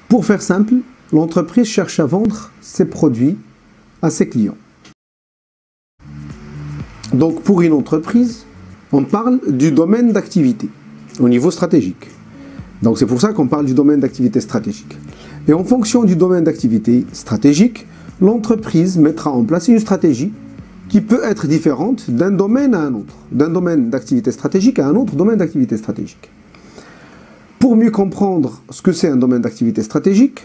Pour faire simple, l'entreprise cherche à vendre ses produits à ses clients. Donc pour une entreprise, on parle du domaine d'activité au niveau stratégique. Donc c'est pour ça qu'on parle du domaine d'activité stratégique. Et en fonction du domaine d'activité stratégique, l'entreprise mettra en place une stratégie qui peut être différente d'un domaine à un autre, d'un domaine d'activité stratégique à un autre domaine d'activité stratégique. Pour mieux comprendre ce que c'est un domaine d'activité stratégique,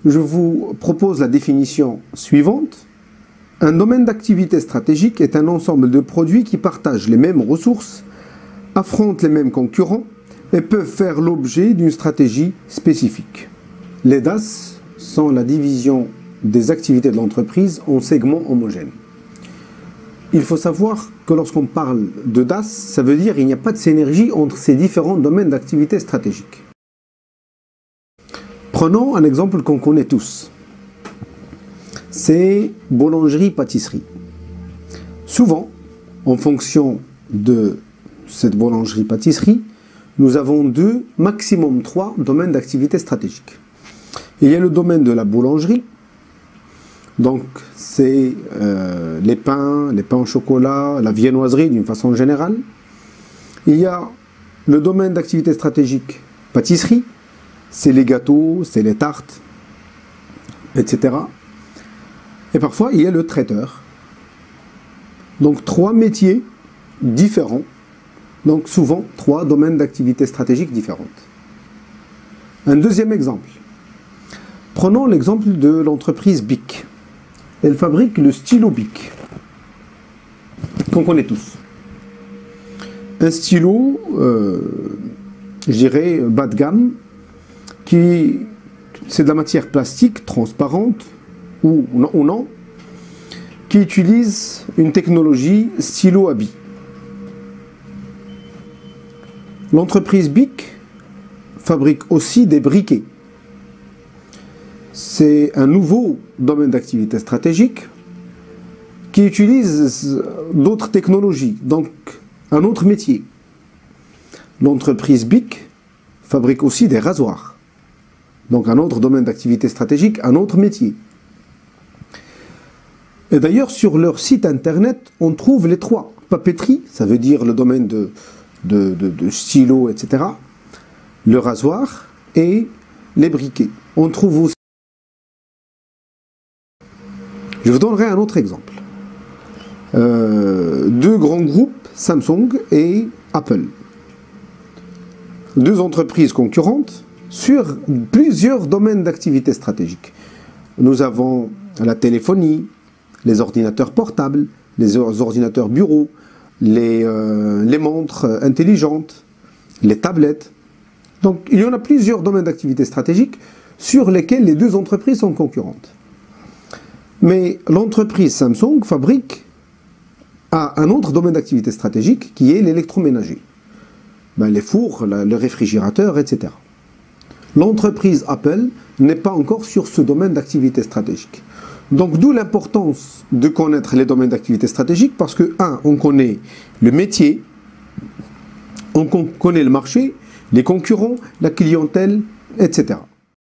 je vous propose la définition suivante. Un domaine d'activité stratégique est un ensemble de produits qui partagent les mêmes ressources, affrontent les mêmes concurrents et peuvent faire l'objet d'une stratégie spécifique. Les DAS sont la division des activités de l'entreprise en segments homogènes. Il faut savoir que lorsqu'on parle de DAS, ça veut dire qu'il n'y a pas de synergie entre ces différents domaines d'activité stratégique. Prenons un exemple qu'on connaît tous. C'est boulangerie-pâtisserie. Souvent, en fonction de cette boulangerie-pâtisserie, nous avons 2, maximum 3 domaines d'activité stratégique. Il y a le domaine de la boulangerie, donc c'est les pains au chocolat, la viennoiserie d'une façon générale. Il y a le domaine d'activité stratégique pâtisserie, c'est les gâteaux, c'est les tartes, etc. Et parfois il y a le traiteur. Donc 3 métiers différents, donc souvent 3 domaines d'activité stratégique différentes. Un deuxième exemple. Prenons l'exemple de l'entreprise BIC. Elle fabrique le stylo BIC, qu'on connaît tous. Un stylo, je dirais, bas de gamme, c'est de la matière plastique transparente, ou non, qui utilise une technologie stylo à billes. L'entreprise BIC fabrique aussi des briquets. C'est un nouveau domaine d'activité stratégique qui utilise d'autres technologies, donc un autre métier. L'entreprise BIC fabrique aussi des rasoirs, donc un autre domaine d'activité stratégique, un autre métier. Et d'ailleurs, sur leur site internet, on trouve les 3. Papeterie, ça veut dire le domaine de stylo, etc. Le rasoir et les briquets. On trouve aussi. Je vous donnerai un autre exemple. 2 grands groupes, Samsung et Apple. 2 entreprises concurrentes sur plusieurs domaines d'activité stratégique. Nous avons la téléphonie, les ordinateurs portables, les ordinateurs bureaux, les montres intelligentes, les tablettes. Donc il y en a plusieurs domaines d'activité stratégique sur lesquels les 2 entreprises sont concurrentes. Mais l'entreprise Samsung fabrique un autre domaine d'activité stratégique qui est l'électroménager. Les fours, le réfrigérateur, etc. L'entreprise Apple n'est pas encore sur ce domaine d'activité stratégique. Donc d'où l'importance de connaître les domaines d'activité stratégique parce que, on connaît le métier, on connaît le marché, les concurrents, la clientèle, etc.